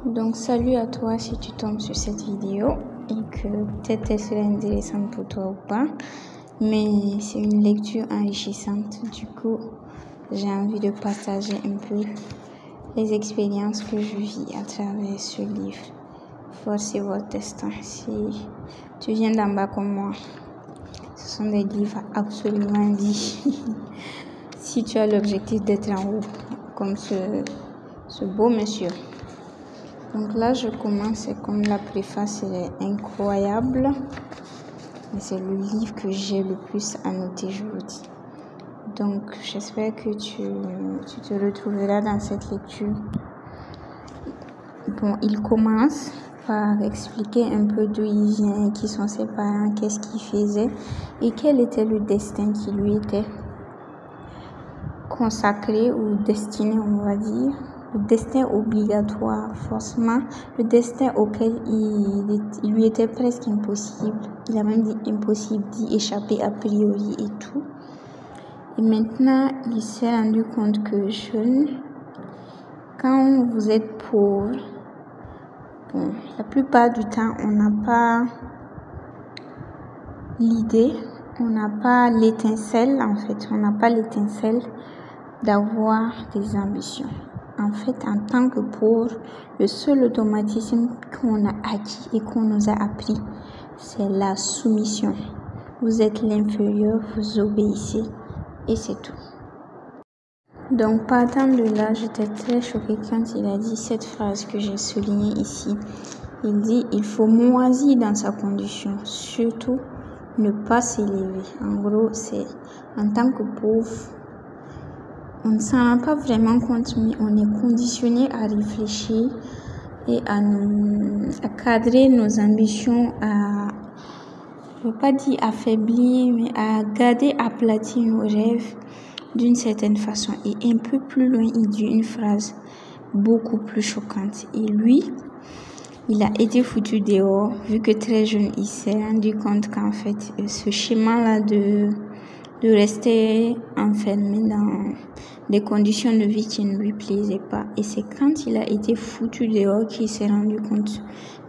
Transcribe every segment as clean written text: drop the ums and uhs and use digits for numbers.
Donc salut à toi si tu tombes sur cette vidéo et que peut-être elle serait intéressante pour toi ou pas, mais c'est une lecture enrichissante. Du coup, j'ai envie de partager un peu les expériences que je vis à travers ce livre. Forcez votre destin. Si tu viens d'en bas comme moi, ce sont des livres absolument dits. Si tu as l'objectif d'être en haut, comme ce beau monsieur. Donc là, je commence, comme la préface est incroyable. Mais c'est le livre que j'ai le plus à noter, je vous dis. Donc, j'espère que tu te retrouveras dans cette lecture. Bon, il commence par expliquer un peu d'où il vient, qui sont ses parents, qu'est-ce qu'il faisait et quel était le destin qui lui était consacré ou destiné, on va dire. Le destin obligatoire, forcément, le destin auquel il lui était presque impossible. Il a même dit impossible d'y échapper a priori et tout. Et maintenant, il s'est rendu compte que jeune, quand vous êtes pauvre, bon, la plupart du temps, on n'a pas l'idée, on n'a pas l'étincelle, en fait, on n'a pas l'étincelle d'avoir des ambitions. En fait, en tant que pauvre, le seul automatisme qu'on a acquis et qu'on nous a appris, c'est la soumission. Vous êtes l'inférieur, vous obéissez et c'est tout. Donc, partant de là, j'étais très choquée quand il a dit cette phrase que j'ai soulignée ici. Il dit « Il faut moisir dans sa condition, surtout ne pas s'élever ». En gros, c'est en tant que pauvre, on ne s'en rend pas vraiment compte, mais on est conditionné à réfléchir et à cadrer nos ambitions, je ne veux pas dire affaiblir, mais à garder aplatir nos rêves d'une certaine façon. Et un peu plus loin, il dit une phrase beaucoup plus choquante. Et lui, il a été foutu dehors, vu que très jeune, il s'est rendu compte qu'en fait, ce schéma-là de rester enfermé dans des conditions de vie qui ne lui plaisaient pas. Et c'est quand il a été foutu dehors qu'il s'est rendu compte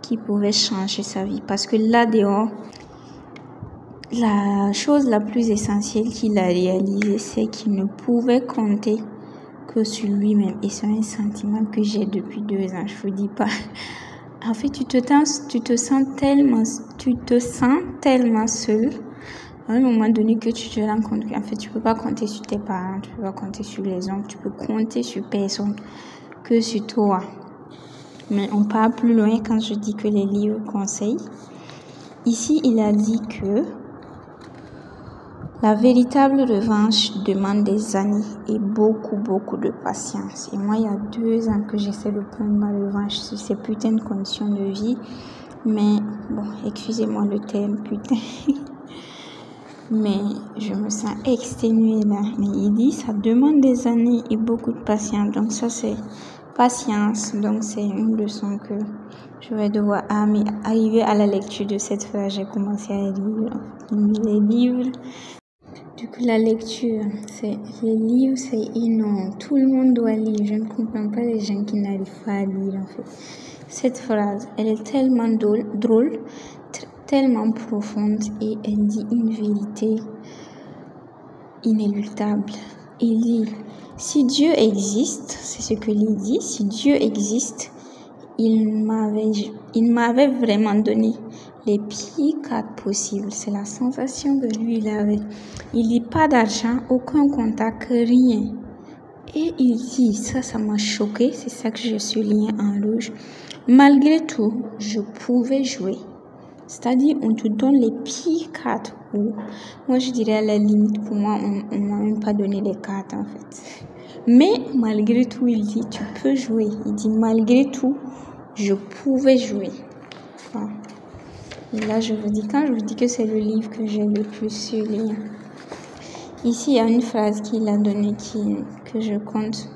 qu'il pouvait changer sa vie. Parce que là dehors, la chose la plus essentielle qu'il a réalisée, c'est qu'il ne pouvait compter que sur lui-même. Et c'est un sentiment que j'ai depuis 2 ans, je vous dis pas. En fait, tu te sens tellement seul. À un moment donné que tu te rends compte qu'en fait, tu peux pas compter sur tes parents, tu peux pas compter sur les autres, tu peux compter sur personne que sur toi. Mais on part plus loin quand je dis que les livres conseillent. Ici, il a dit que la véritable revanche demande des années et beaucoup de patience. Et moi, il y a 2 ans que j'essaie de prendre ma revanche sur ces putains de conditions de vie. Mais bon, excusez-moi le terme, putain. Mais je me sens exténuée là. Mais il dit ça demande des années et beaucoup de patience. Donc ça c'est patience. Donc c'est une leçon que je vais devoir arriver à la lecture de cette phrase. J'ai commencé à lire les livres. Du coup la lecture, les livres c'est énorme. Tout le monde doit lire. Je ne comprends pas les gens qui n'arrivent pas à lire en fait. Cette phrase, elle est tellement drôle, tellement profonde et elle dit une vérité inéluctable. Il dit, si Dieu existe, c'est ce que il dit, si Dieu existe, il m'avait vraiment donné les pires cartes possibles. C'est la sensation que lui, il avait. Il dit pas d'argent, aucun contact, rien. Et il dit, ça m'a choqué, c'est ça que je souligne en rouge. Malgré tout, je pouvais jouer. C'est-à-dire, on te donne les pires cartes. Moi, je dirais à la limite, pour moi, on m'a même pas donné les cartes, en fait. Mais, malgré tout, il dit, tu peux jouer. Il dit, malgré tout, je pouvais jouer. Enfin, et là, quand je vous dis que c'est le livre que j'ai le plus souligné. Ici, il y a une phrase qu'il a donnée que je compte.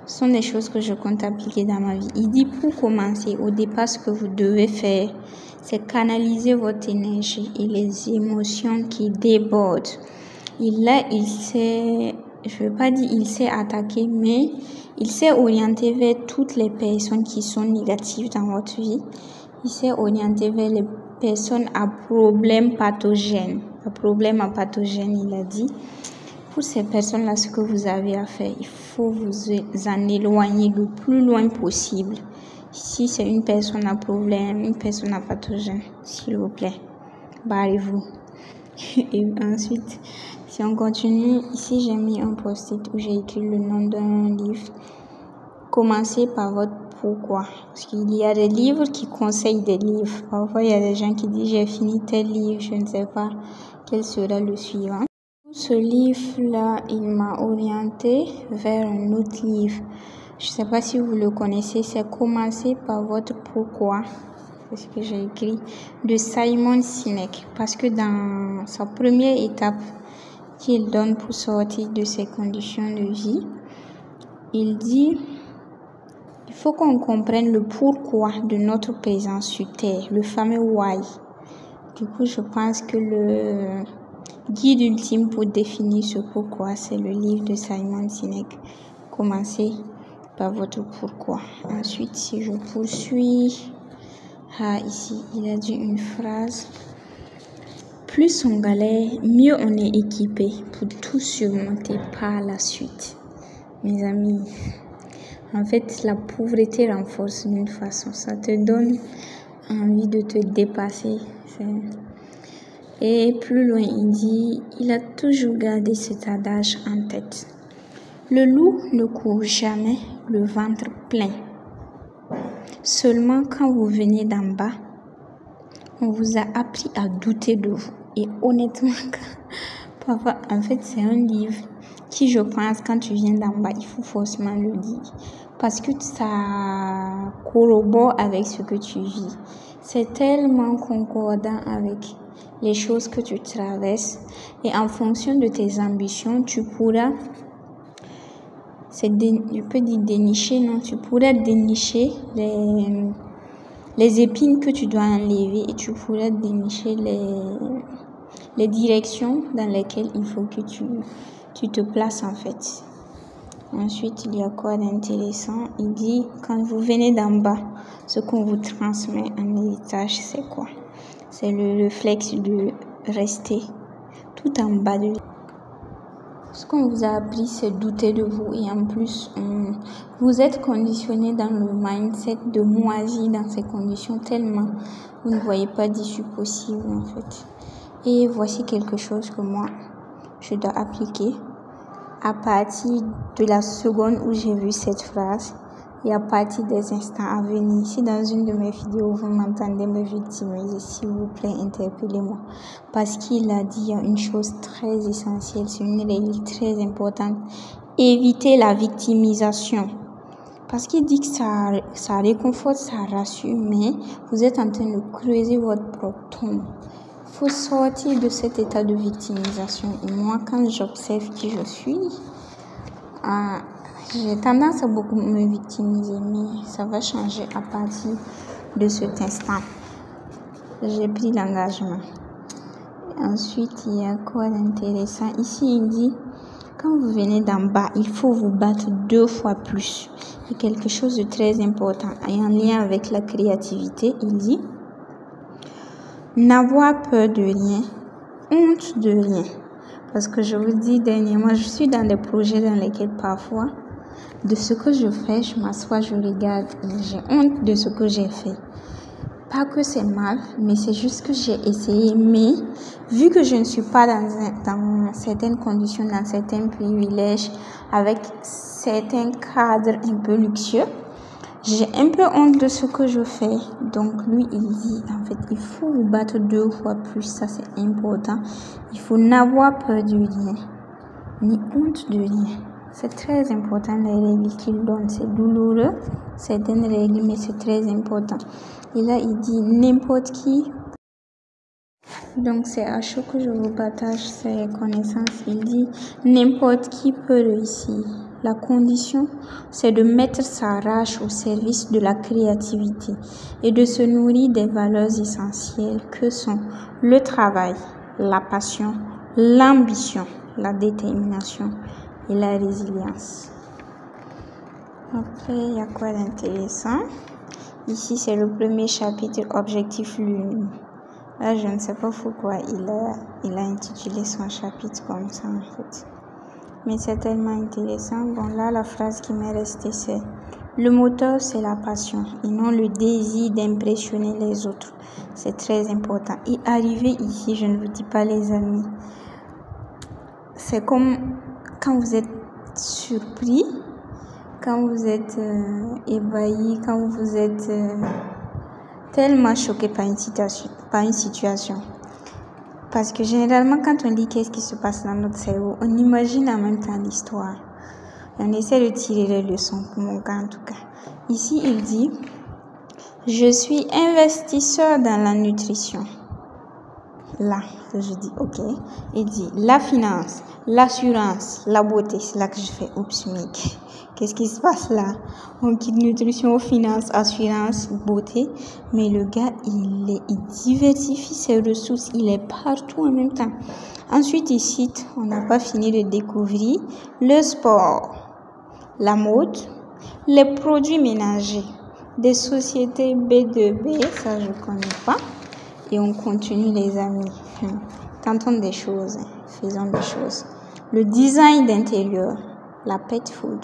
Ce sont des choses que je compte appliquer dans ma vie. Il dit, pour commencer, au départ, ce que vous devez faire, c'est canaliser votre énergie et les émotions qui débordent. Et là, il s'est je ne veux pas dire il sait attaquer, mais il sait orienter vers toutes les personnes qui sont négatives dans votre vie. Il s'est orienté vers les personnes à problème pathogène. À problème à pathogène, il a dit. Pour ces personnes-là, ce que vous avez à faire, il faut vous en éloigner le plus loin possible. Si c'est une personne à problème, une personne à pathogène, s'il vous plaît, barrez-vous. Et ensuite, si on continue, ici j'ai mis un post-it où j'ai écrit le nom d'un livre. Commencez par votre pourquoi. Parce qu'il y a des livres qui conseillent des livres. Parfois, il y a des gens qui disent j'ai fini tel livre, je ne sais pas quel sera le suivant. Ce livre-là, il m'a orienté vers un autre livre. Je ne sais pas si vous le connaissez, c'est Commencez par votre pourquoi. C'est ce que j'ai écrit de Simon Sinek. Parce que dans sa première étape qu'il donne pour sortir de ses conditions de vie, il dit il faut qu'on comprenne le pourquoi de notre présence sur Terre, le fameux why. Du coup, je pense que le guide ultime pour définir ce pourquoi, c'est le livre de Simon Sinek. Commencez par votre pourquoi. Ensuite, si je poursuis, ici, il a dit une phrase. Plus on galère, mieux on est équipé pour tout surmonter par la suite. Mes amis, en fait, la pauvreté renforce d'une façon. Ça te donne envie de te dépasser. Et plus loin, il dit, il a toujours gardé cet adage en tête. Le loup ne court jamais le ventre plein. Seulement quand vous venez d'en bas, on vous a appris à douter de vous. Et honnêtement, parfois, en fait, c'est un livre qui, je pense, quand tu viens d'en bas, il faut forcément le dire. Parce que ça corrobore avec ce que tu vis. C'est tellement concordant avec les choses que tu traverses. Et en fonction de tes ambitions, tu pourras, je peux dire dénicher, non, tu pourras dénicher les épines que tu dois enlever et tu pourras dénicher les directions dans lesquelles il faut que tu te places en fait. Ensuite, il y a quoi d'intéressant? Il dit, quand vous venez d'en bas, ce qu'on vous transmet en héritage, c'est quoi? C'est le réflexe de rester tout en bas de vous. Ce qu'on vous a appris, c'est douter de vous. Et en plus, vous êtes conditionné dans le mindset de moisir dans ces conditions tellement vous ne voyez pas d'issue possible en fait. Et voici quelque chose que moi, je dois appliquer. À partir de la seconde où j'ai vu cette phrase et à partir des instants à venir, si dans une de mes vidéos vous m'entendez me victimiser, s'il vous plaît, interpellez-moi. Parce qu'il a dit une chose très essentielle, c'est une règle très importante. Évitez la victimisation. Parce qu'il dit que ça réconforte, ça rassure, mais vous êtes en train de creuser votre propre tombe. Il faut sortir de cet état de victimisation. Et moi, quand j'observe qui je suis, j'ai tendance à beaucoup me victimiser, mais ça va changer à partir de cet instant. J'ai pris l'engagement. Ensuite, il y a quoi d'intéressant? Ici, il dit, quand vous venez d'en bas, il faut vous battre 2 fois plus. Et quelque chose de très important, et en lien avec la créativité, il dit, n'avoir peur de rien, honte de rien. Parce que je vous dis dernièrement, je suis dans des projets dans lesquels parfois, de ce que je fais, je m'assois, je regarde et j'ai honte de ce que j'ai fait. Pas que c'est mal, mais c'est juste que j'ai essayé. Mais vu que je ne suis pas dans certaines conditions, dans certains privilèges, avec certains cadres un peu luxueux, j'ai un peu honte de ce que je fais. Donc lui, il dit, en fait, il faut vous battre 2 fois plus. Ça, c'est important. Il faut n'avoir peur de rien, ni honte de rien. C'est très important, les règles qu'il donne. C'est douloureux, certaines règles, mais c'est très important. Et là, il dit, n'importe qui. Donc, c'est à chaud que je vous partage ces connaissances. Il dit, n'importe qui peut réussir. La condition, c'est de mettre sa rage au service de la créativité et de se nourrir des valeurs essentielles que sont le travail, la passion, l'ambition, la détermination, et la résilience. Après, il y a quoi d'intéressant? Ici, c'est le premier chapitre, objectif lune. Là, je ne sais pas pourquoi il a intitulé son chapitre comme ça, en fait. Mais c'est tellement intéressant. Bon, là, la phrase qui m'est restée, c'est « Le moteur, c'est la passion et non le désir d'impressionner les autres. » C'est très important. Et arriver ici, je ne vous dis pas, les amis, c'est comme quand vous êtes surpris, quand vous êtes ébahi, quand vous êtes tellement choqué par une situation. Parce que généralement, quand on lit qu'est-ce qui se passe dans notre cerveau, on imagine en même temps l'histoire. Et on essaie de tirer les leçons, pour mon cas en tout cas. Ici, il dit « Je suis investisseur dans la nutrition. » Là, je dis « Ok. » Il dit « La finance, l'assurance, la beauté. » C'est là que je fais « Oups, mec. Qu'est-ce qui se passe là? On quitte nutrition, finance, assurance, beauté. » Mais le gars, il diversifie ses ressources. Il est partout en même temps. Ensuite, il cite, on n'a pas fini de découvrir, le sport, la mode, les produits ménagers, des sociétés B2B, ça je ne connais pas. Et on continue, les amis. Tentons des choses, faisons des choses. Le design d'intérieur, la pet food.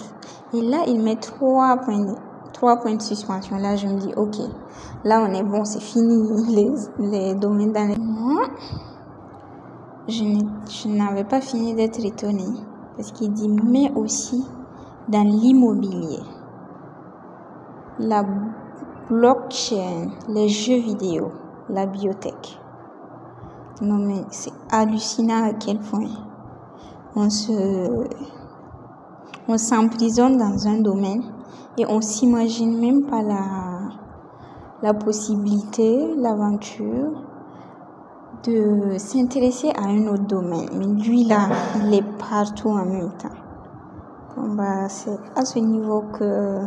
Et là, il met 3 points de suspension. Là, je me dis, ok, là, on est bon, c'est fini, les domaines dans les... Moi, je n'avais pas fini d'être étonnée. Parce qu'il dit, mais aussi dans l'immobilier, la blockchain, les jeux vidéo, la biotech. Non, mais c'est hallucinant à quel point on s'emprisonne dans un domaine et on s'imagine même pas la possibilité, l'aventure de s'intéresser à un autre domaine. Mais lui là, il est partout en même temps. Bon, bah, c'est à ce niveau que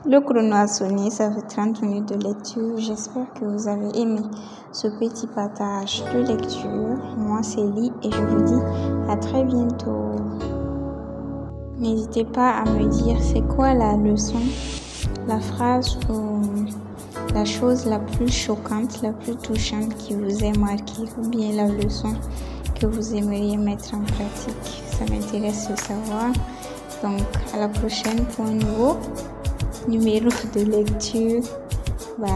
le chrono a sonné. Ça fait 30 minutes de lecture. J'espère que vous avez aimé ce petit partage de lecture. Moi, c'est Lee et je vous dis à très bientôt. N'hésitez pas à me dire c'est quoi la leçon, la phrase ou la chose la plus choquante, la plus touchante qui vous est marquée ou bien la leçon que vous aimeriez mettre en pratique. Ça m'intéresse de savoir. Donc, à la prochaine pour un nouveau numéro de lecture. Bye.